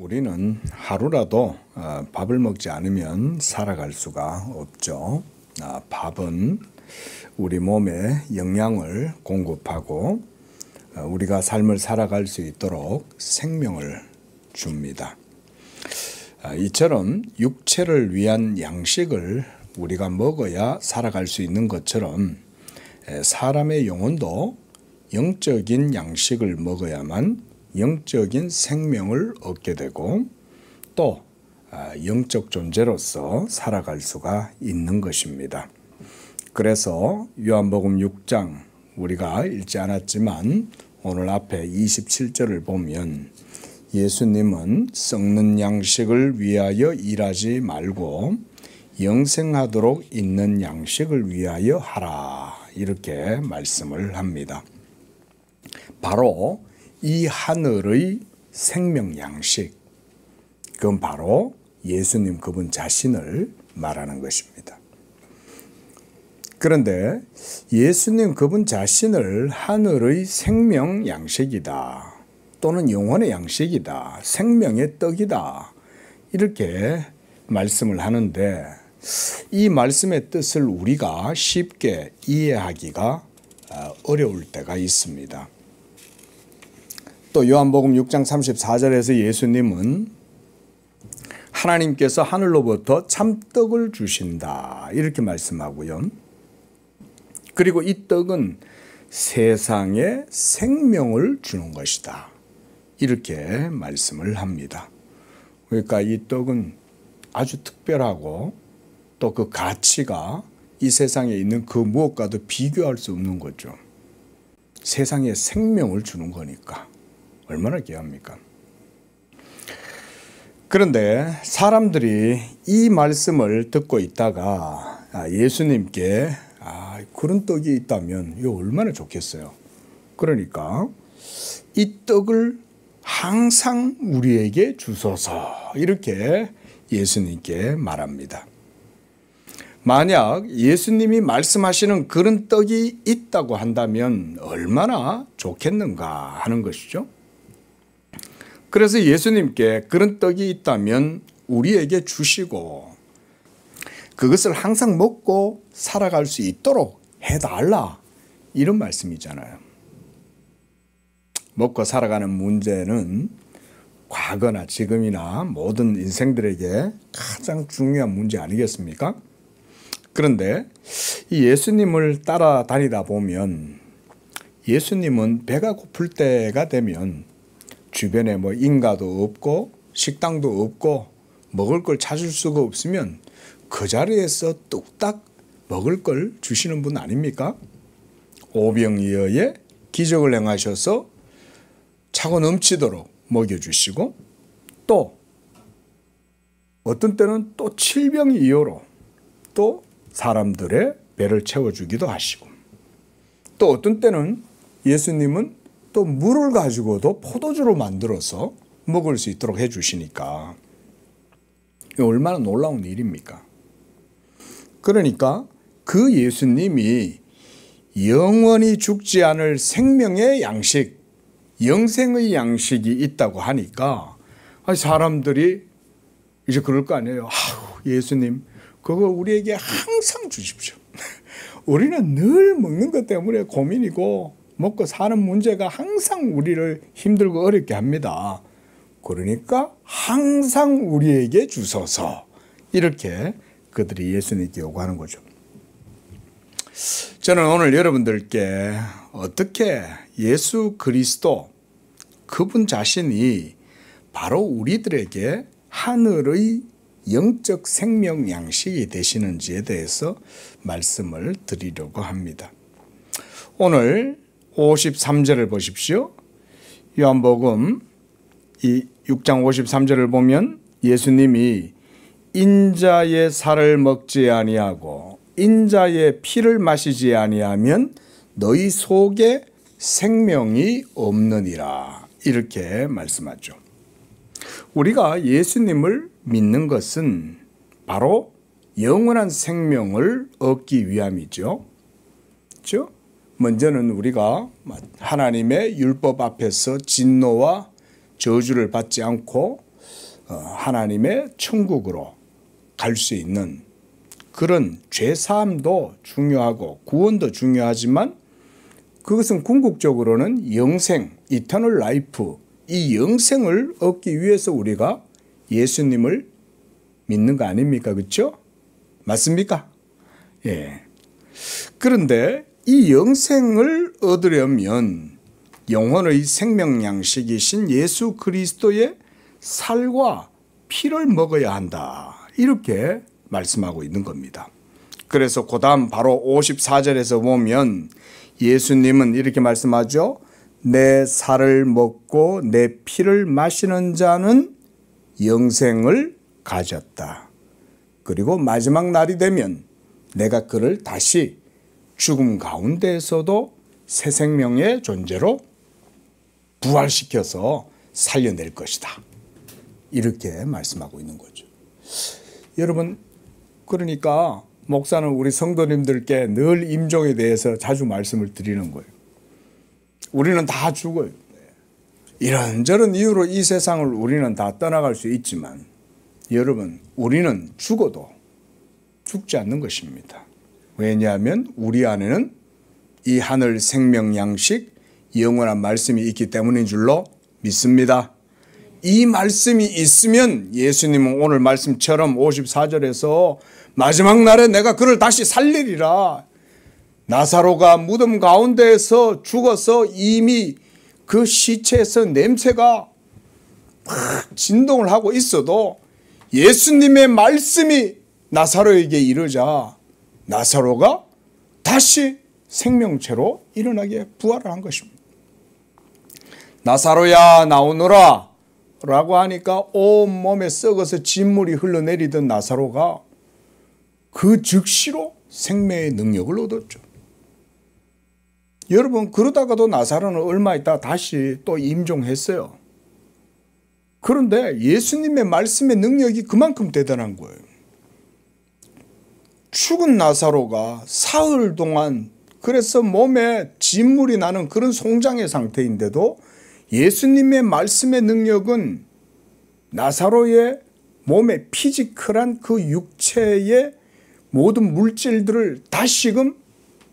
우리는 하루라도 밥을 먹지 않으면 살아갈 수가 없죠. 밥은 우리 몸에 영양을 공급하고 우리가 삶을 살아갈 수 있도록 생명을 줍니다. 이처럼 육체를 위한 양식을 우리가 먹어야 살아갈 수 있는 것처럼 사람의 영혼도 영적인 양식을 먹어야만 영적인 생명을 얻게 되고 또 영적 존재로서 살아갈 수가 있는 것입니다. 그래서 요한복음 6장 우리가 읽지 않았지만 오늘 앞에 27절을 보면 예수님은 썩는 양식을 위하여 일하지 말고 영생하도록 있는 양식을 위하여 하라, 이렇게 말씀을 합니다. 바로 이 하늘의 생명 양식, 그건 바로 예수님 그분 자신을 말하는 것입니다. 그런데 예수님 그분 자신을 하늘의 생명 양식이다, 또는 영혼의 양식이다, 생명의 떡이다, 이렇게 말씀을 하는데 이 말씀의 뜻을 우리가 쉽게 이해하기가 어려울 때가 있습니다. 또 요한복음 6장 34절에서 예수님은 하나님께서 하늘로부터 참떡을 주신다, 이렇게 말씀하고요. 그리고 이 떡은 세상에 생명을 주는 것이다, 이렇게 말씀을 합니다. 그러니까 이 떡은 아주 특별하고 또 그 가치가 이 세상에 있는 그 무엇과도 비교할 수 없는 거죠. 세상에 생명을 주는 거니까 얼마나 귀합니까? 그런데 사람들이 이 말씀을 듣고 있다가 예수님께 그런 떡이 있다면 이거 얼마나 좋겠어요. 그러니까 이 떡을 항상 우리에게 주소서, 이렇게 예수님께 말합니다. 만약 예수님이 말씀하시는 그런 떡이 있다고 한다면 얼마나 좋겠는가 하는 것이죠. 그래서 예수님께 그런 떡이 있다면 우리에게 주시고 그것을 항상 먹고 살아갈 수 있도록 해달라, 이런 말씀이잖아요. 먹고 살아가는 문제는 과거나 지금이나 모든 인생들에게 가장 중요한 문제 아니겠습니까? 그런데 이 예수님을 따라다니다 보면 예수님은 배가 고플 때가 되면 주변에 인가도 없고 식당도 없고 먹을 걸 찾을 수가 없으면 그 자리에서 뚝딱 먹을 걸 주시는 분 아닙니까? 오병이어의 기적을 행하셔서 차고 넘치도록 먹여주시고 또 어떤 때는 또 칠병이어로 또 사람들의 배를 채워주기도 하시고 또 어떤 때는 예수님은 또 물을 가지고도 포도주로 만들어서 먹을 수 있도록 해주시니까 얼마나 놀라운 일입니까? 그러니까 그 예수님이 영원히 죽지 않을 생명의 양식, 영생의 양식이 있다고 하니까 사람들이 이제 그럴 거 아니에요. 예수님 그거 우리에게 항상 주십시오. 우리는 늘 먹는 것 때문에 고민이고 먹고 사는 문제가 항상 우리를 힘들고 어렵게 합니다. 그러니까 항상 우리에게 주소서, 이렇게 그들이 예수님께 요구하는 거죠. 저는 오늘 여러분들께 어떻게 예수 그리스도 그분 자신이 바로 우리들에게 하늘의 영적 생명 양식이 되시는지에 대해서 말씀을 드리려고 합니다. 오늘 53절을 보십시오. 요한복음 6장 53절을 보면 예수님이 인자의 살을 먹지 아니하고 인자의 피를 마시지 아니하면 너희 속에 생명이 없느니라, 이렇게 말씀하죠. 우리가 예수님을 믿는 것은 바로 영원한 생명을 얻기 위함이죠. 그렇죠? 먼저는 우리가 하나님의 율법 앞에서 진노와 저주를 받지 않고 하나님의 천국으로 갈 수 있는 그런 죄사함도 중요하고 구원도 중요하지만 그것은 궁극적으로는 영생, 이터널 라이프, 이 영생을 얻기 위해서 우리가 예수님을 믿는 거 아닙니까? 그렇죠? 맞습니까? 예. 그런데 이 영생을 얻으려면 영혼의 생명 양식이신 예수 그리스도의 살과 피를 먹어야 한다. 이렇게 말씀하고 있는 겁니다. 그래서 그 다음 바로 54절에서 보면 예수님은 이렇게 말씀하죠. 내 살을 먹고 내 피를 마시는 자는 영생을 가졌다. 그리고 마지막 날이 되면 내가 그를 다시 죽음 가운데에서도 새 생명의 존재로 부활시켜서 살려낼 것이다. 이렇게 말씀하고 있는 거죠. 여러분, 그러니까 목사는 우리 성도님들께 늘 임종에 대해서 자주 말씀을 드리는 거예요. 우리는 다 죽어요. 이런저런 이유로 이 세상을 우리는 다 떠나갈 수 있지만 여러분, 우리는 죽어도 죽지 않는 것입니다. 왜냐하면 우리 안에는 이 하늘 생명 양식 영원한 말씀이 있기 때문인 줄로 믿습니다. 이 말씀이 있으면 예수님은 오늘 말씀처럼 54절에서 마지막 날에 내가 그를 다시 살리리라. 나사로가 무덤 가운데에서 죽어서 이미 그 시체에서 냄새가 막 진동을 하고 있어도 예수님의 말씀이 나사로에게 이르자 나사로가 다시 생명체로 일어나게 부활을 한 것입니다. 나사로야 나오너라 라고 하니까 온몸에 썩어서 진물이 흘러내리던 나사로가 그 즉시로 생명의 능력을 얻었죠. 여러분, 그러다가도 나사로는 얼마 있다 다시 또 임종했어요. 그런데 예수님의 말씀의 능력이 그만큼 대단한 거예요. 죽은 나사로가 사흘 동안 그래서 몸에 진물이 나는 그런 송장의 상태인데도 예수님의 말씀의 능력은 나사로의 몸의 피지컬한 그 육체의 모든 물질들을 다시금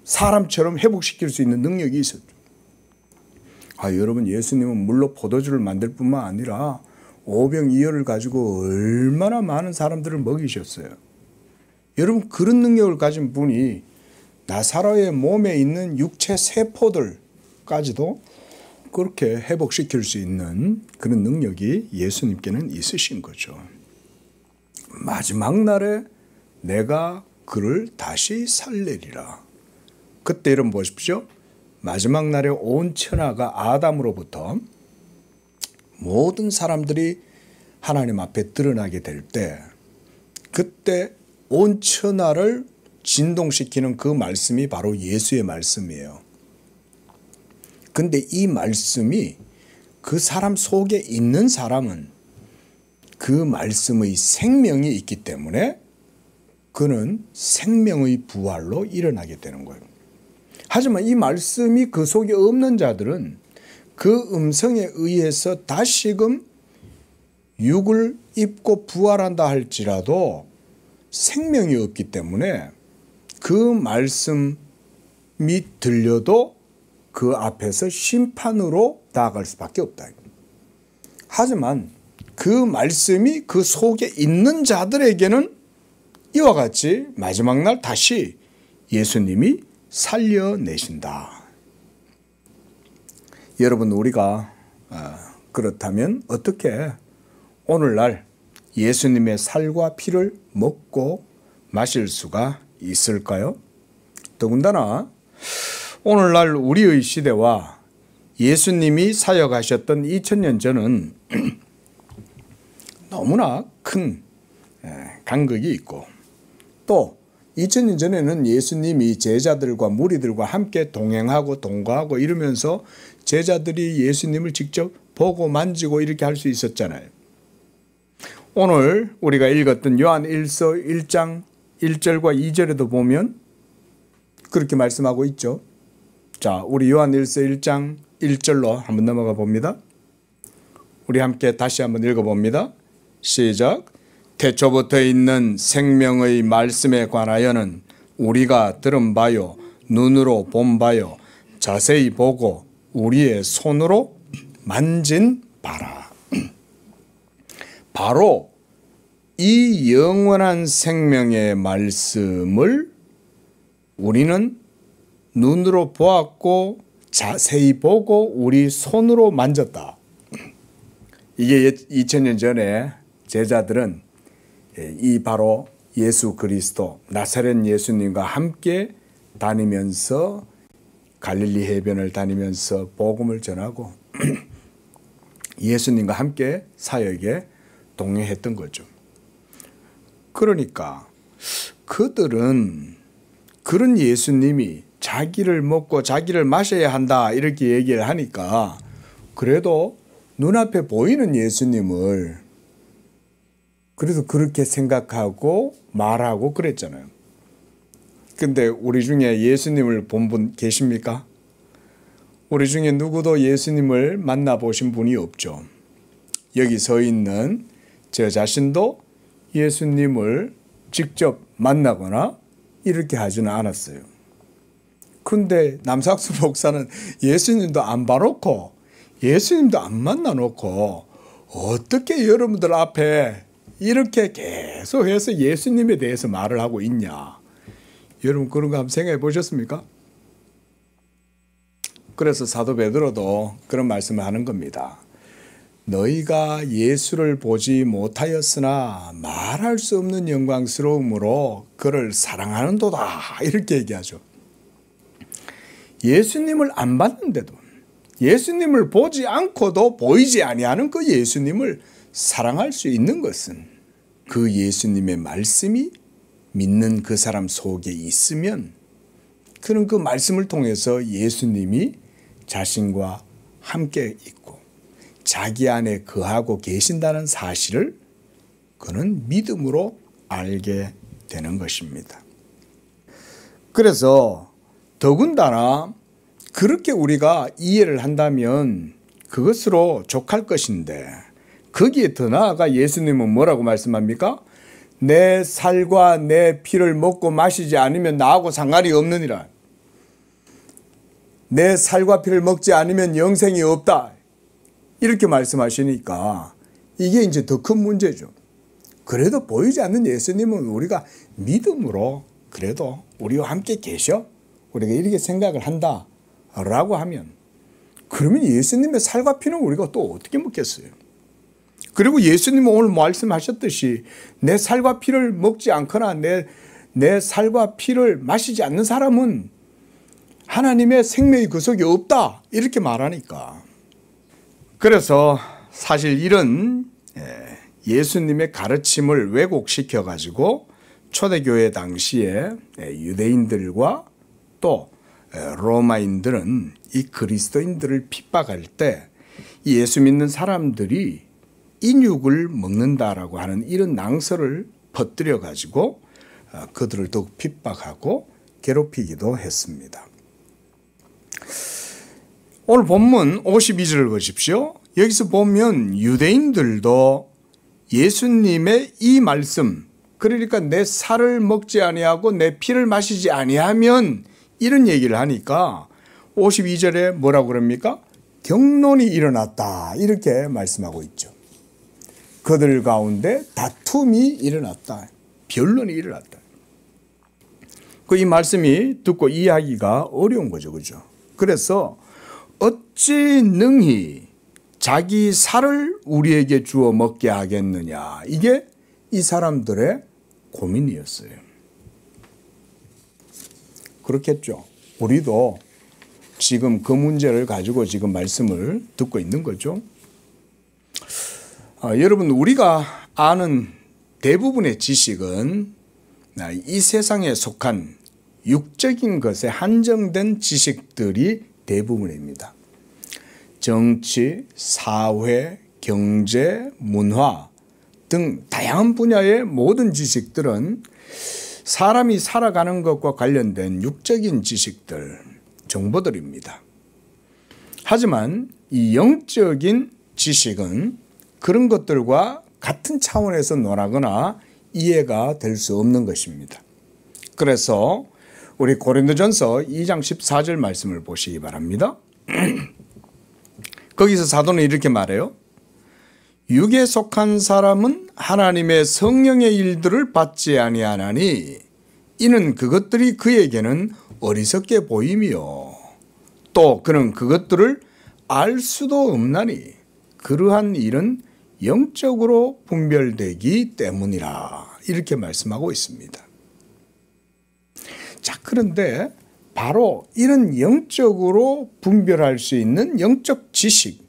사람처럼 회복시킬 수 있는 능력이 있었죠. 여러분, 예수님은 물로 포도주를 만들 뿐만 아니라 오병이어를 가지고 얼마나 많은 사람들을 먹이셨어요. 여러분, 그런 능력을 가진 분이 나사로의 몸에 있는 육체 세포들까지도 그렇게 회복시킬 수 있는 그런 능력이 예수님께는 있으신 거죠. 마지막 날에 내가 그를 다시 살리리라. 그때 여러분 보십시오. 마지막 날에 온 천하가 아담으로부터 모든 사람들이 하나님 앞에 드러나게 될 때 그때 온 천하를 진동시키는 그 말씀이 바로 예수의 말씀이에요. 근데 이 말씀이 그 사람 속에 있는 사람은 그 말씀의 생명이 있기 때문에 그는 생명의 부활로 일어나게 되는 거예요. 하지만 이 말씀이 그 속에 없는 자들은 그 음성에 의해서 다시금 육을 입고 부활한다 할지라도 생명이 없기 때문에 그 말씀이 들려도 그 앞에서 심판으로 나아갈 수밖에 없다. 하지만 그 말씀이 그 속에 있는 자들에게는 이와 같이 마지막 날 다시 예수님이 살려내신다. 여러분, 우리가 그렇다면 어떻게 오늘날 예수님의 살과 피를 먹고 마실 수가 있을까요? 더군다나 오늘날 우리의 시대와 예수님이 사역하셨던 2000년 전은 너무나 큰 간극이 있고 또 2000년 전에는 예수님이 제자들과 무리들과 함께 동행하고 동거하고 이러면서 제자들이 예수님을 직접 보고 만지고 이렇게 할 수 있었잖아요. 오늘 우리가 읽었던 요한 1서 1장 1절과 2절에도 보면 그렇게 말씀하고 있죠. 자, 우리 요한 1서 1장 1절로 한번 넘어가 봅니다. 우리 함께 다시 한번 읽어봅니다. 시작. 태초부터 있는 생명의 말씀에 관하여는 우리가 들은 바요, 눈으로 본 바요, 자세히 보고 우리의 손으로 만진 바라. 바로 이 영원한 생명의 말씀을 우리는 눈으로 보았고 자세히 보고 우리 손으로 만졌다. 이게 2000년 전에 제자들은 이 바로 예수 그리스도 나사렛 예수님과 함께 다니면서 갈릴리 해변을 다니면서 복음을 전하고 예수님과 함께 사역에 동행했던 거죠. 그러니까 그들은 그런 예수님이 자기를 먹고 자기를 마셔야 한다 이렇게 얘기를 하니까 그래도 눈앞에 보이는 예수님을 그래서 그렇게 생각하고 말하고 그랬잖아요. 근데 우리 중에 예수님을 본 분 계십니까? 우리 중에 누구도 예수님을 만나보신 분이 없죠. 여기 서 있는 저 자신도 예수님을 직접 만나거나 이렇게 하지는 않았어요. 근데 남삭수 목사는 예수님도 안 봐놓고 예수님도 안 만나놓고 어떻게 여러분들 앞에 이렇게 계속해서 예수님에 대해서 말을 하고 있냐. 여러분 그런 거 한번 생각해 보셨습니까? 그래서 사도 베드로도 그런 말씀을 하는 겁니다. 너희가 예수를 보지 못하였으나 말할 수 없는 영광스러움으로 그를 사랑하는도다 이렇게 얘기하죠. 예수님을 안 봤는데도 예수님을 보지 않고도 보이지 아니하는 그 예수님을 사랑할 수 있는 것은 그 예수님의 말씀이 믿는 그 사람 속에 있으면 그는 그 말씀을 통해서 예수님이 자신과 함께 있고 자기 안에 거하고 계신다는 사실을 그는 믿음으로 알게 되는 것입니다. 그래서 더군다나 그렇게 우리가 이해를 한다면 그것으로 족할 것인데 거기에 더 나아가 예수님은 뭐라고 말씀합니까? 내 살과 내 피를 먹고 마시지 않으면 나하고 상관이 없느니라. 내 살과 피를 먹지 않으면 영생이 없다. 이렇게 말씀하시니까 이게 이제 더 큰 문제죠. 그래도 보이지 않는 예수님은 우리가 믿음으로 그래도 우리와 함께 계셔. 우리가 이렇게 생각을 한다라고 하면 그러면 예수님의 살과 피는 우리가 또 어떻게 먹겠어요? 그리고 예수님은 오늘 말씀하셨듯이 내 살과 피를 먹지 않거나 내 살과 피를 마시지 않는 사람은 하나님의 생명이 그 속에 없다 이렇게 말하니까 그래서 사실 이런 예수님의 가르침을 왜곡시켜 가지고 초대교회 당시에 유대인들과 또 로마인들은 이 그리스도인들을 핍박할 때 예수 믿는 사람들이 인육을 먹는다라고 하는 이런 낭설을 퍼뜨려 가지고 그들을 더욱 핍박하고 괴롭히기도 했습니다. 오늘 본문 52절을 보십시오. 여기서 보면 유대인들도 예수님의 이 말씀, 그러니까 내 살을 먹지 아니하고 내 피를 마시지 아니하면 이런 얘기를 하니까 52절에 뭐라고 그럽니까? 경론이 일어났다 이렇게 말씀하고 있죠. 그들 가운데 다툼이 일어났다. 변론이 일어났다. 이 말씀이 듣고 이해하기가 어려운 거죠. 그죠? 그래서 어찌 능히 자기 살을 우리에게 주어 먹게 하겠느냐. 이게 이 사람들의 고민이었어요. 그렇겠죠. 우리도 지금 그 문제를 가지고 지금 말씀을 듣고 있는 거죠. 여러분 우리가 아는 대부분의 지식은 이 세상에 속한 육적인 것에 한정된 지식들이 대부분입니다. 정치, 사회, 경제, 문화 등 다양한 분야의 모든 지식들은 사람이 살아가는 것과 관련된 육적인 지식들, 정보들입니다. 하지만 이 영적인 지식은 그런 것들과 같은 차원에서 논하거나 이해가 될 수 없는 것입니다. 그래서 우리 고린도전서 2장 14절 말씀을 보시기 바랍니다. 거기서 사도는 이렇게 말해요. 육에 속한 사람은 하나님의 성령의 일들을 받지 아니하나니 이는 그것들이 그에게는 어리석게 보이며 또 그는 그것들을 알 수도 없나니 그러한 일은 영적으로 분별되기 때문이라 이렇게 말씀하고 있습니다. 자, 그런데 바로 이런 영적으로 분별할 수 있는 영적 지식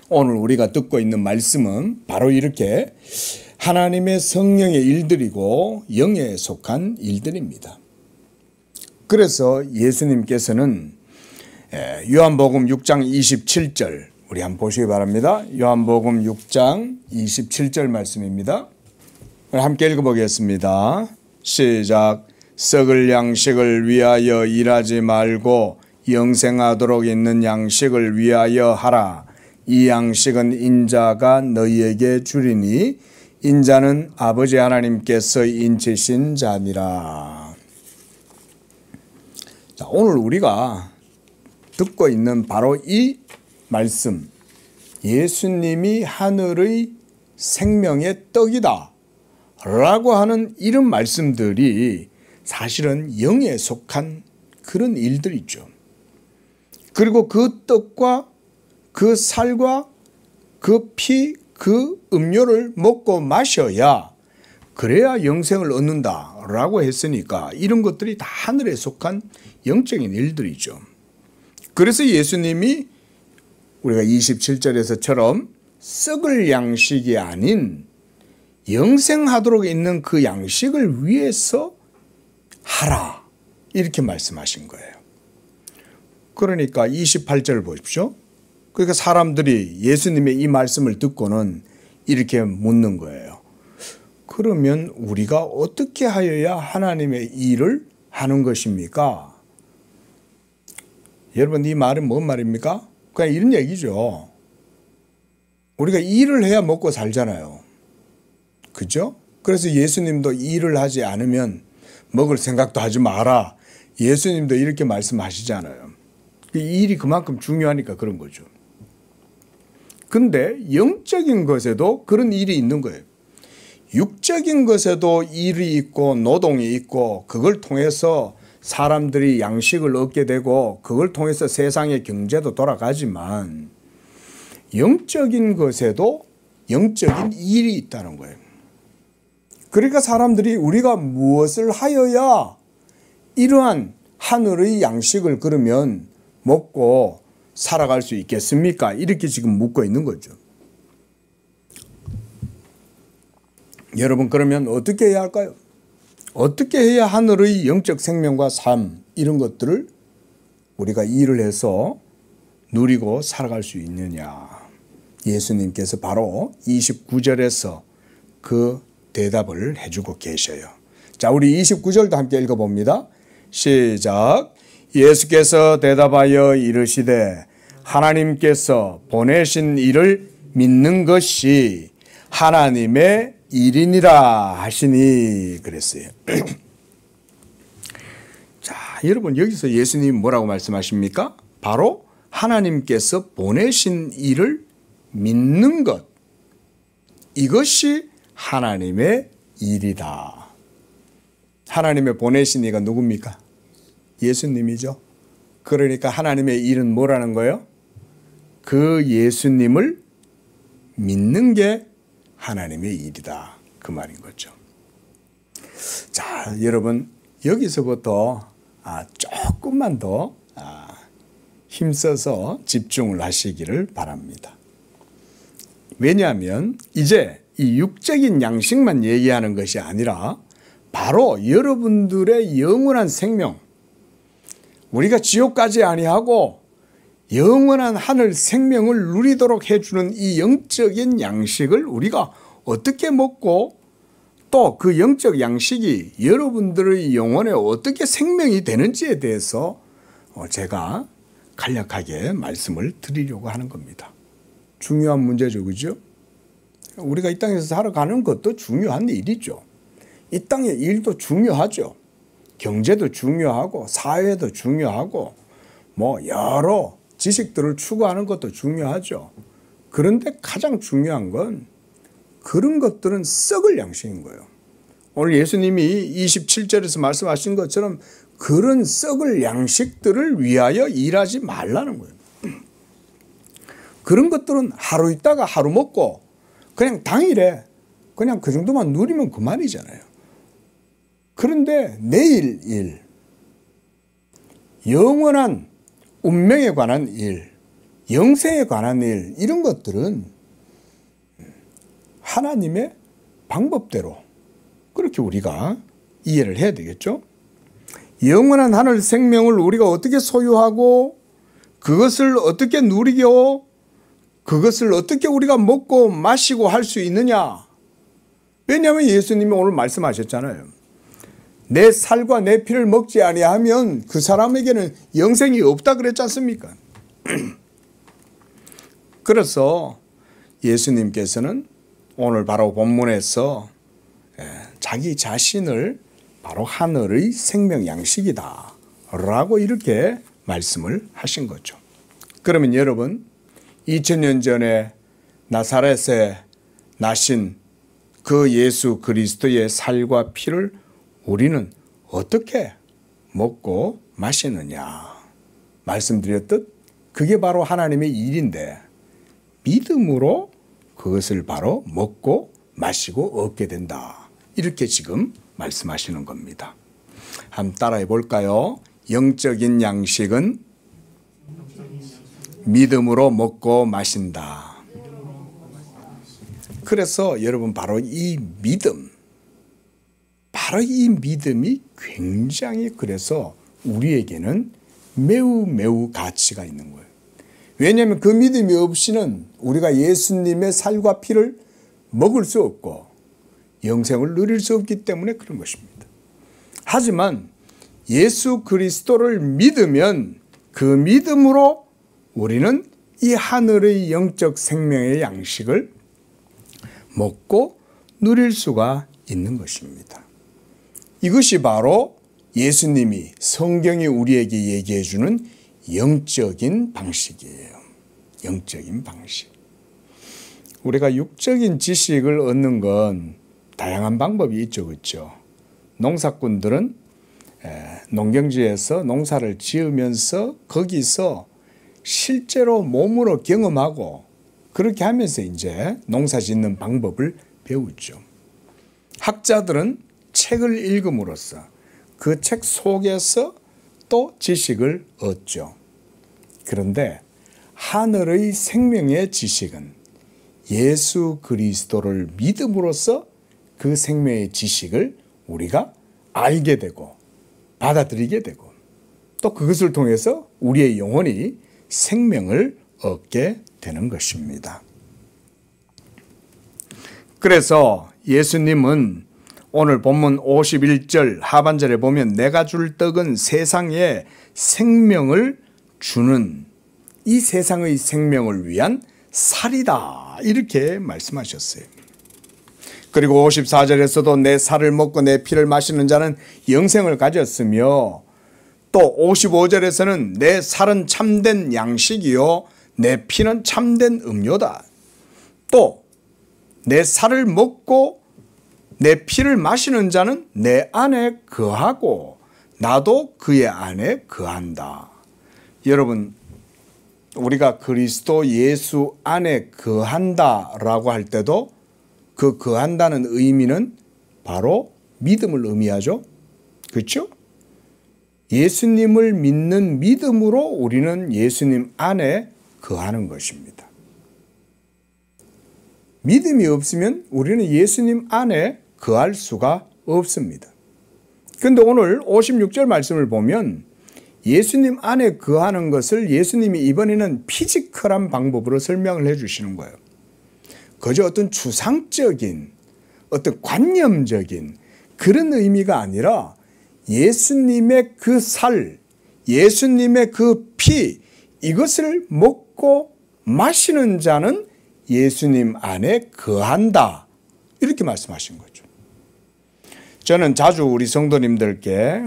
오늘 우리가 듣고 있는 말씀은 바로 이렇게 하나님의 성령의 일들이고 영에 속한 일들입니다. 그래서 예수님께서는 요한복음 6장 27절 우리 한번 보시기 바랍니다. 요한복음 6장 27절 말씀입니다. 함께 읽어보겠습니다. 시작. 썩을 양식을 위하여 일하지 말고 영생하도록 있는 양식을 위하여 하라. 이 양식은 인자가 너희에게 주리니 인자는 아버지 하나님께서 인치신 자니라. 자, 오늘 우리가 듣고 있는 바로 이 말씀, 예수님이 하늘의 생명의 떡이다 라고 하는 이런 말씀들이 사실은 영에 속한 그런 일들이죠. 그리고 그 떡과 그 살과 그 피, 그 음료를 먹고 마셔야 그래야 영생을 얻는다라고 했으니까 이런 것들이 다 하늘에 속한 영적인 일들이죠. 그래서 예수님이 우리가 27절에서처럼 썩을 양식이 아닌 영생하도록 있는 그 양식을 위해서 하라 이렇게 말씀하신 거예요. 그러니까 28절 보십시오. 그러니까 사람들이 예수님의 이 말씀을 듣고는 이렇게 묻는 거예요. 그러면 우리가 어떻게 하여야 하나님의 일을 하는 것입니까? 여러분, 이 말은 뭔 말입니까? 그냥 이런 얘기죠. 우리가 일을 해야 먹고 살잖아요. 그죠? 그래서 예수님도 일을 하지 않으면 먹을 생각도 하지 마라. 예수님도 이렇게 말씀하시잖아요. 이 일이 그만큼 중요하니까 그런 거죠. 근데 영적인 것에도 그런 일이 있는 거예요. 육적인 것에도 일이 있고 노동이 있고 그걸 통해서 사람들이 양식을 얻게 되고 그걸 통해서 세상의 경제도 돌아가지만 영적인 것에도 영적인 일이 있다는 거예요. 그러니까 사람들이 우리가 무엇을 하여야 이러한 하늘의 양식을 그러면 먹고 살아갈 수 있겠습니까? 이렇게 지금 묻고 있는 거죠. 여러분, 그러면 어떻게 해야 할까요? 어떻게 해야 하늘의 영적 생명과 삶 이런 것들을 우리가 일을 해서 누리고 살아갈 수 있느냐? 예수님께서 바로 29절에서 그 대답을 해주고 계셔요. 자, 우리 29절도 함께 읽어봅니다. 시작. 예수께서 대답하여 이르시되 하나님께서 보내신 이를 믿는 것이 하나님의 일이니라 하시니 그랬어요. 자, 여러분, 여기서 예수님이 뭐라고 말씀하십니까? 바로 하나님께서 보내신 이를 믿는 것, 이것이 하나님의 일이다. 하나님의 보내신 이가 누굽니까? 예수님이죠. 그러니까 하나님의 일은 뭐라는 거예요? 그 예수님을 믿는 게 하나님의 일이다. 그 말인 거죠. 자, 여러분, 여기서부터 조금만 더 힘써서 집중을 하시기를 바랍니다. 왜냐하면 이제 이 육적인 양식만 얘기하는 것이 아니라 바로 여러분들의 영원한 생명, 우리가 지옥 가지 아니하고 영원한 하늘 생명을 누리도록 해주는 이 영적인 양식을 우리가 어떻게 먹고 또 그 영적 양식이 여러분들의 영혼에 어떻게 생명이 되는지에 대해서 제가 간략하게 말씀을 드리려고 하는 겁니다. 중요한 문제죠, 그죠? 우리가 이 땅에서 살아가는 것도 중요한 일이죠. 이 땅의 일도 중요하죠. 경제도 중요하고 사회도 중요하고 뭐 여러 지식들을 추구하는 것도 중요하죠. 그런데 가장 중요한 건 그런 것들은 썩을 양식인 거예요. 오늘 예수님이 27절에서 말씀하신 것처럼 그런 썩을 양식들을 위하여 일하지 말라는 거예요. 그런 것들은 하루 있다가 하루 먹고 그냥 당일에 그냥 그 정도만 누리면 그만이잖아요. 그런데 내일 일, 영원한 운명에 관한 일, 영생에 관한 일, 이런 것들은 하나님의 방법대로 그렇게 우리가 이해를 해야 되겠죠. 영원한 하늘 생명을 우리가 어떻게 소유하고 그것을 어떻게 누리고 그것을 어떻게 우리가 먹고 마시고 할 수 있느냐. 왜냐하면 예수님이 오늘 말씀하셨잖아요. 내 살과 내 피를 먹지 아니하면 그 사람에게는 영생이 없다 그랬지 않습니까? 그래서 예수님께서는 오늘 바로 본문에서 자기 자신을 바로 하늘의 생명 양식이다 라고 이렇게 말씀을 하신 거죠. 그러면 여러분 2000년 전에 나사렛에 나신 그 예수 그리스도의 살과 피를 우리는 어떻게 먹고 마시느냐 말씀드렸듯 그게 바로 하나님의 일인데 믿음으로 그것을 바로 먹고 마시고 얻게 된다. 이렇게 지금 말씀하시는 겁니다. 한번 따라해 볼까요? 영적인 양식은 믿음으로 먹고 마신다. 그래서 여러분 바로 이 믿음, 바로 이 믿음이 굉장히 그래서 우리에게는 매우 가치가 있는 거예요. 왜냐하면 그 믿음이 없이는 우리가 예수님의 살과 피를 먹을 수 없고 영생을 누릴 수 없기 때문에 그런 것입니다. 하지만 예수 그리스도를 믿으면 그 믿음으로 우리는 이 하늘의 영적 생명의 양식을 먹고 누릴 수가 있는 것입니다. 이것이 바로 예수님이 성경이 우리에게 얘기해 주는 영적인 방식이에요. 영적인 방식. 우리가 육적인 지식을 얻는 건 다양한 방법이 있죠. 그렇죠? 농사꾼들은 농경지에서 농사를 지으면서 거기서 실제로 몸으로 경험하고 그렇게 하면서 이제 농사 짓는 방법을 배우죠. 학자들은 책을 읽음으로써 그 책 속에서 또 지식을 얻죠. 그런데 하늘의 생명의 지식은 예수 그리스도를 믿음으로써 그 생명의 지식을 우리가 알게 되고 받아들이게 되고 또 그것을 통해서 우리의 영혼이 생명을 얻게 되는 것입니다. 그래서 예수님은 오늘 본문 51절 하반절에 보면 내가 줄 떡은 세상에 생명을 주는 이 세상의 생명을 위한 살이다 이렇게 말씀하셨어요. 그리고 54절에서도 내 살을 먹고 내 피를 마시는 자는 영생을 가졌으며 또 55절에서는 내 살은 참된 양식이요 내 피는 참된 음료다. 또 내 살을 먹고 내 피를 마시는 자는 내 안에 거하고 나도 그의 안에 거한다. 여러분 우리가 그리스도 예수 안에 거한다라고 할 때도 그 거한다는 의미는 바로 믿음을 의미하죠. 그렇죠? 예수님을 믿는 믿음으로 우리는 예수님 안에 거하는 것입니다. 믿음이 없으면 우리는 예수님 안에 거할 수가 없습니다. 그런데 오늘 56절 말씀을 보면 예수님 안에 거하는 것을 예수님이 이번에는 피지컬한 방법으로 설명을 해 주시는 거예요. 그저 어떤 추상적인 어떤 관념적인 그런 의미가 아니라 예수님의 그 살, 예수님의 그 피 이것을 먹고 마시는 자는 예수님 안에 거한다. 이렇게 말씀하신 거죠. 저는 자주 우리 성도님들께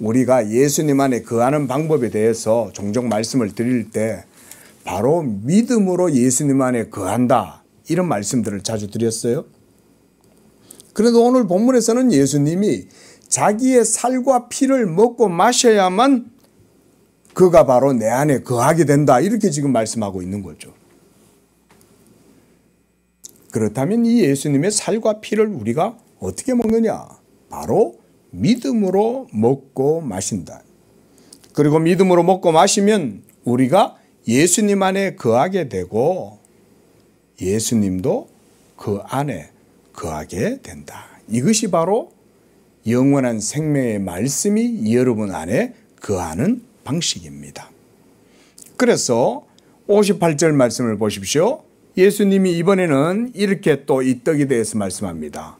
우리가 예수님 안에 거하는 방법에 대해서 종종 말씀을 드릴 때 바로 믿음으로 예수님 안에 거한다. 이런 말씀들을 자주 드렸어요. 그래도 오늘 본문에서는 예수님이 자기의 살과 피를 먹고 마셔야만 그가 바로 내 안에 거하게 된다. 이렇게 지금 말씀하고 있는 거죠. 그렇다면 이 예수님의 살과 피를 우리가 어떻게 먹느냐? 바로 믿음으로 먹고 마신다. 그리고 믿음으로 먹고 마시면 우리가 예수님 안에 거하게 되고 예수님도 그 안에 거하게 된다. 이것이 바로 영원한 생명의 말씀이 여러분 안에 거하는 방식입니다. 그래서 58절 말씀을 보십시오. 예수님이 이번에는 이렇게 또 이 떡에 대해서 말씀합니다.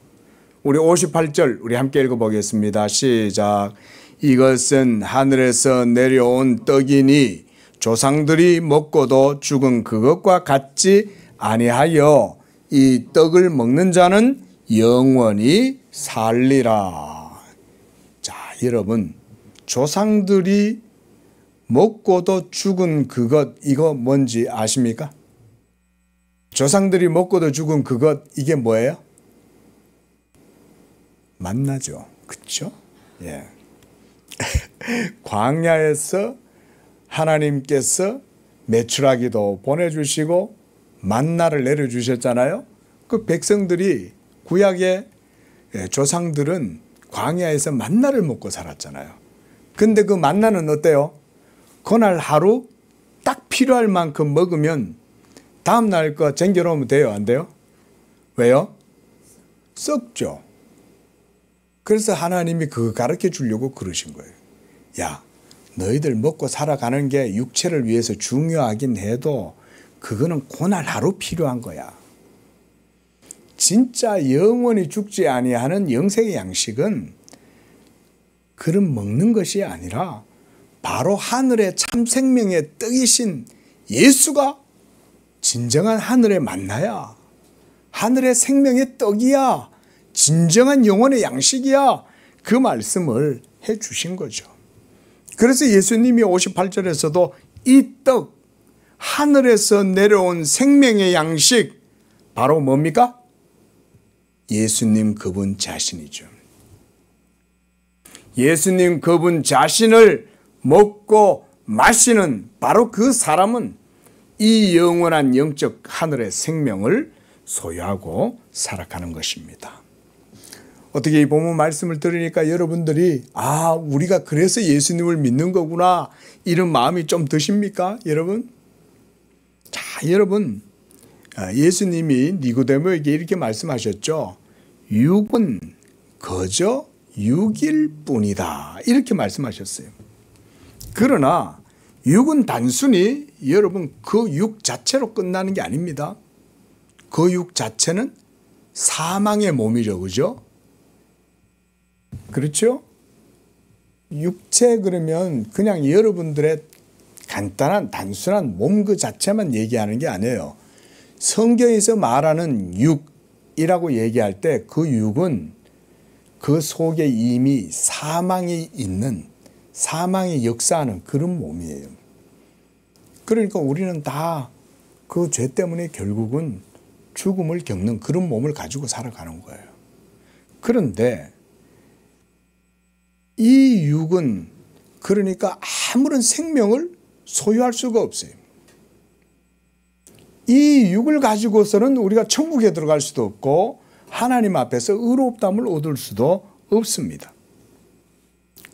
우리 58절 우리 함께 읽어보겠습니다. 시작. 이것은 하늘에서 내려온 떡이니 조상들이 먹고도 죽은 그것과 같지 아니하여 이 떡을 먹는 자는 영원히 살리라. 자, 여러분, 조상들이 먹고도 죽은 그것, 이거 뭔지 아십니까? 조상들이 먹고도 죽은 그것, 이게 뭐예요? 만나죠. 그렇죠? 예. 광야에서 하나님께서 메추라기도 보내주시고 만나를 내려주셨잖아요. 그 백성들이 구약의 조상들은 광야에서 만나를 먹고 살았잖아요. 근데 그 만나는 어때요? 그날 하루 딱 필요할 만큼 먹으면 다음날 거 쟁겨놓으면 돼요? 안 돼요? 왜요? 썩죠. 그래서 하나님이 그거 가르쳐 주려고 그러신 거예요. 야, 너희들 먹고 살아가는 게 육체를 위해서 중요하긴 해도 그거는 그날 하루 필요한 거야. 진짜 영원히 죽지 아니하는 영생의 양식은 그런 먹는 것이 아니라 바로 하늘의 참 생명의 떡이신 예수가 진정한 하늘의 만나야. 하늘의 생명의 떡이야. 진정한 영혼의 양식이야. 그 말씀을 해 주신 거죠. 그래서 예수님이 58절에서도 이 떡, 하늘에서 내려온 생명의 양식, 바로 뭡니까? 예수님 그분 자신이죠. 예수님 그분 자신을 먹고 마시는 바로 그 사람은 이 영원한 영적 하늘의 생명을 소유하고 살아가는 것입니다. 어떻게 이 본문 말씀을 들으니까 여러분들이 우리가 그래서 예수님을 믿는 거구나 이런 마음이 좀 드십니까? 여러분? 자, 여러분, 예수님이 니고데모에게 이렇게 말씀하셨죠. 육은 거저 육일 뿐이다. 이렇게 말씀하셨어요. 그러나 육은 단순히 여러분 그 육 자체로 끝나는 게 아닙니다. 그 육 자체는 사망의 몸이죠. 그죠? 그렇죠? 육체 그러면 그냥 여러분들의 간단한 단순한 몸 그 자체만 얘기하는 게 아니에요. 성경에서 말하는 육이라고 얘기할 때 그 육은 그 속에 이미 사망이 있는 사망이 역사하는 그런 몸이에요. 그러니까 우리는 다 그 죄 때문에 결국은 죽음을 겪는 그런 몸을 가지고 살아가는 거예요. 그런데 이 육은 그러니까 아무런 생명을 소유할 수가 없어요. 이 육을 가지고서는 우리가 천국에 들어갈 수도 없고 하나님 앞에서 의롭다함을 얻을 수도 없습니다.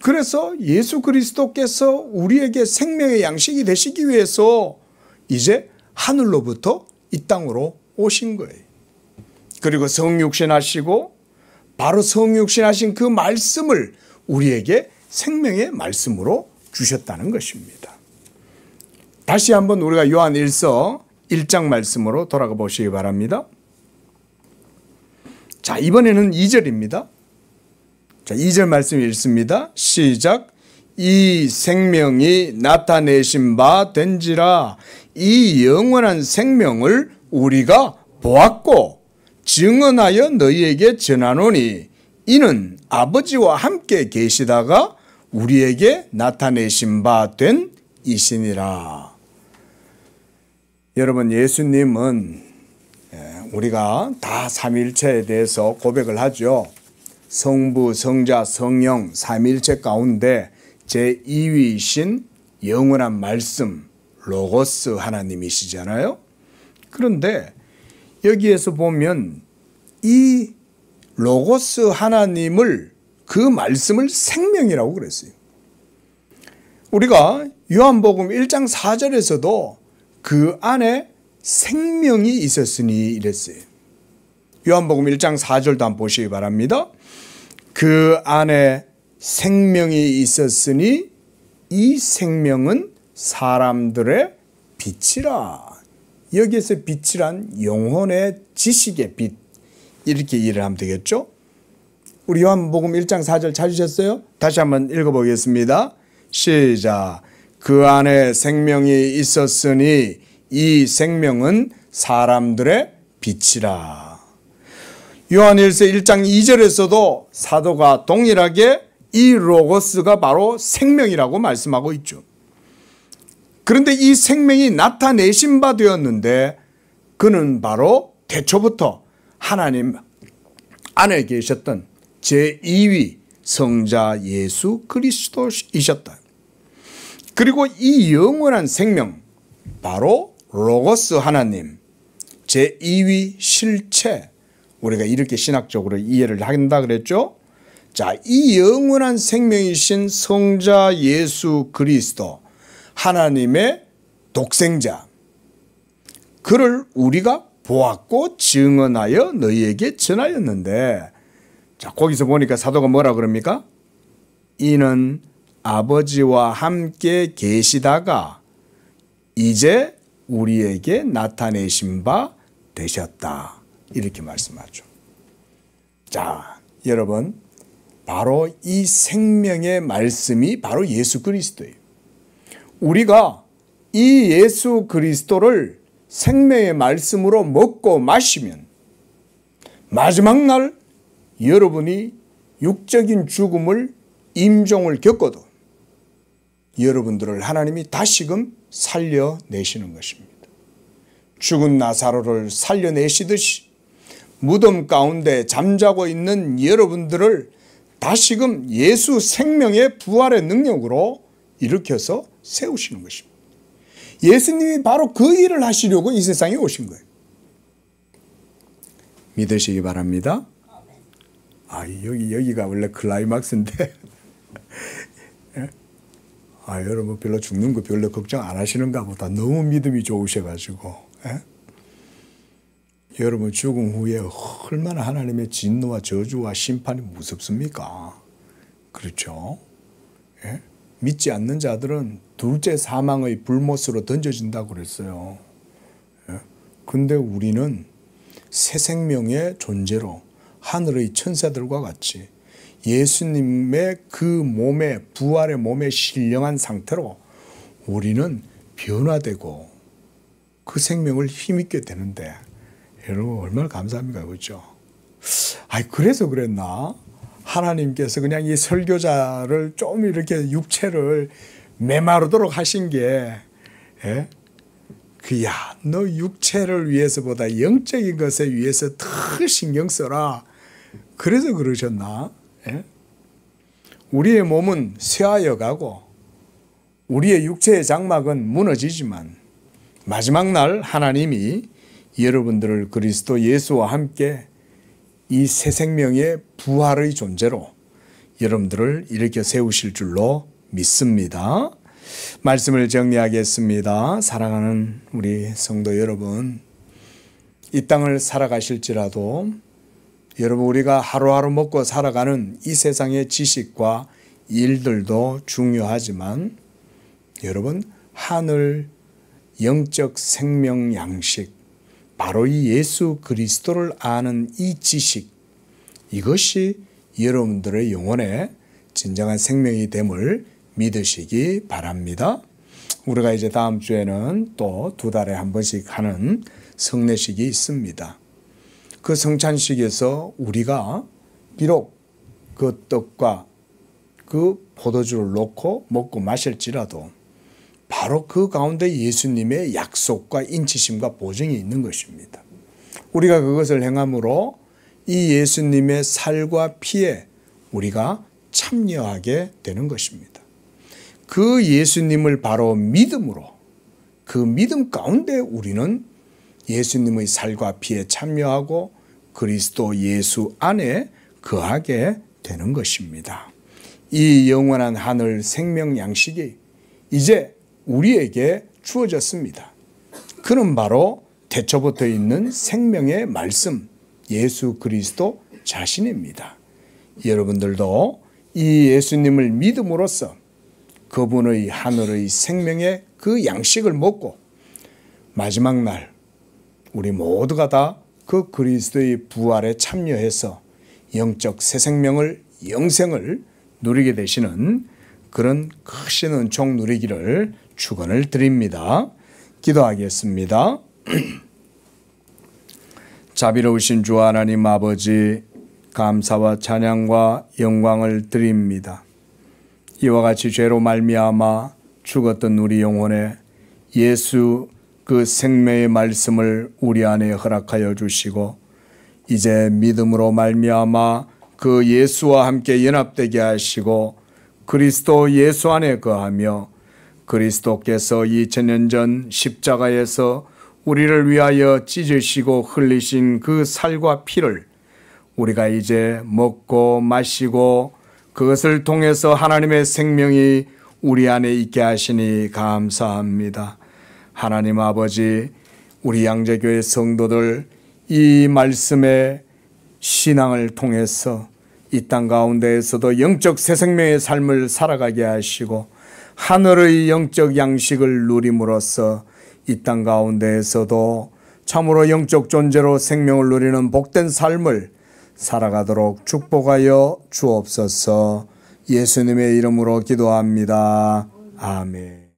그래서 예수 그리스도께서 우리에게 생명의 양식이 되시기 위해서 이제 하늘로부터 이 땅으로 오신 거예요. 그리고 성육신하시고 바로 성육신하신 그 말씀을 우리에게 생명의 말씀으로 주셨다는 것입니다. 다시 한번 우리가 요한 1서 1장 말씀으로 돌아가 보시기 바랍니다. 자, 이번에는 2절입니다. 자, 2절 말씀 읽습니다. 시작. 이 생명이 나타내신 바 된지라. 이 영원한 생명을 우리가 보았고 증언하여 너희에게 전하노니 이는 아버지와 함께 계시다가 우리에게 나타내신 바 된 이시니라. 여러분, 예수님은 우리가 다 삼위일체에 대해서 고백을 하죠. 성부, 성자, 성령 삼위일체 가운데 제2위이신 영원한 말씀 로고스 하나님이시잖아요. 그런데 여기에서 보면 이 로고스 하나님을, 그 말씀을 생명이라고 그랬어요. 우리가 요한복음 1장 4절에서도 그 안에 생명이 있었으니 이랬어요. 요한복음 1장 4절도 한번 보시기 바랍니다. 그 안에 생명이 있었으니 이 생명은 사람들의 빛이라. 여기에서 빛이란 영혼의 지식의 빛, 이렇게 이해를 하면 되겠죠. 우리 요한복음 1장 4절 찾으셨어요? 다시 한번 읽어보겠습니다. 시작. 그 안에 생명이 있었으니 이 생명은 사람들의 빛이라. 요한일서 1장 2절에서도 사도가 동일하게 이 로고스가 바로 생명이라고 말씀하고 있죠. 그런데 이 생명이 나타내신 바 되었는데 그는 바로 태초부터 하나님 안에 계셨던 제2위 성자 예수 그리스도이셨다. 그리고 이 영원한 생명, 바로 로고스 하나님, 제2위 실체, 우리가 이렇게 신학적으로 이해를 한다 그랬죠. 자, 이 영원한 생명이신 성자 예수 그리스도, 하나님의 독생자, 그를 우리가 보았고 증언하여 너희에게 전하였는데, 자, 거기서 보니까 사도가 뭐라 그럽니까? 이는 아버지와 함께 계시다가 이제 우리에게 나타내신 바 되셨다. 이렇게 말씀하죠. 자, 여러분, 바로 이 생명의 말씀이 바로 예수 그리스도예요. 우리가 이 예수 그리스도를 생명의 말씀으로 먹고 마시면 마지막 날 여러분이 육적인 죽음을, 임종을 겪어도 여러분들을 하나님이 다시금 살려내시는 것입니다. 죽은 나사로를 살려내시듯이 무덤 가운데 잠자고 있는 여러분들을 다시금 예수 생명의 부활의 능력으로 일으켜서 세우시는 것입니다. 예수님이 바로 그 일을 하시려고 이 세상에 오신 거예요. 믿으시기 바랍니다. 여기가 원래 클라이막스인데 여러분 별로 죽는 거 별로 걱정 안 하시는가 보다. 너무 믿음이 좋으셔가지고. 여러분 죽음 후에 얼마나 하나님의 진노와 저주와 심판이 무섭습니까? 그렇죠? 믿지 않는 자들은 둘째 사망의 불못으로 던져진다고 그랬어요. 근데 우리는 새 생명의 존재로 하늘의 천사들과 같이 예수님의 그 몸에, 부활의 몸에 신령한 상태로 우리는 변화되고 그 생명을 힘있게 되는데, 여러분 얼마나 감사합니까? 그렇죠? 그래서 그랬나? 하나님께서 그냥 이 설교자를 좀 이렇게 육체를 메마르도록 하신 게, 너 육체를 위해서보다 영적인 것에 위해서 더 신경 써라. 그래서 그러셨나? 우리의 몸은 쇠하여 가고 우리의 육체의 장막은 무너지지만 마지막 날 하나님이 여러분들을 그리스도 예수와 함께 이 새 생명의 부활의 존재로 여러분들을 일으켜 세우실 줄로 믿습니다. 말씀을 정리하겠습니다. 사랑하는 우리 성도 여러분, 이 땅을 살아가실지라도 여러분, 우리가 하루하루 먹고 살아가는 이 세상의 지식과 일들도 중요하지만 여러분, 하늘 영적 생명 양식, 바로 이 예수 그리스도를 아는 이 지식, 이것이 여러분들의 영혼에 진정한 생명이 됨을 믿으시기 바랍니다. 우리가 이제 다음 주에는 또 2달에 한 번씩 하는 성례식이 있습니다. 그 성찬식에서 우리가 비록 그 떡과 그 포도주를 놓고 먹고 마실지라도 바로 그 가운데 예수님의 약속과 인치심과 보증이 있는 것입니다. 우리가 그것을 행함으로 이 예수님의 살과 피에 우리가 참여하게 되는 것입니다. 그 예수님을 바로 믿음으로, 그 믿음 가운데 우리는 예수님의 살과 피에 참여하고 그리스도 예수 안에 거하게 되는 것입니다. 이 영원한 하늘 생명 양식이 이제 우리에게 주어졌습니다. 그는 바로 태초부터 있는 생명의 말씀, 예수 그리스도 자신입니다. 여러분들도 이 예수님을 믿음으로써 그분의 하늘의 생명의 그 양식을 먹고 마지막 날 우리 모두가 다 그 그리스도의 부활에 참여해서 영적 새 생명을, 영생을 누리게 되시는 그런 크신 은총 누리기를 축원을 드립니다. 기도하겠습니다. 자비로우신 주 하나님 아버지, 감사와 찬양과 영광을 드립니다. 이와 같이 죄로 말미암아 죽었던 우리 영혼에 예수 그 생명의 말씀을 우리 안에 허락하여 주시고 이제 믿음으로 말미암아 그 예수와 함께 연합되게 하시고 그리스도 예수 안에 거하며 그리스도께서 2000년 전 십자가에서 우리를 위하여 찢으시고 흘리신 그 살과 피를 우리가 이제 먹고 마시고 그것을 통해서 하나님의 생명이 우리 안에 있게 하시니 감사합니다. 하나님 아버지, 우리 양재교회 성도들 이 말씀의 신앙을 통해서 이 땅 가운데에서도 영적 새 생명의 삶을 살아가게 하시고 하늘의 영적 양식을 누림으로써 이 땅 가운데에서도 참으로 영적 존재로 생명을 누리는 복된 삶을 살아가도록 축복하여 주옵소서. 예수님의 이름으로 기도합니다. 아멘.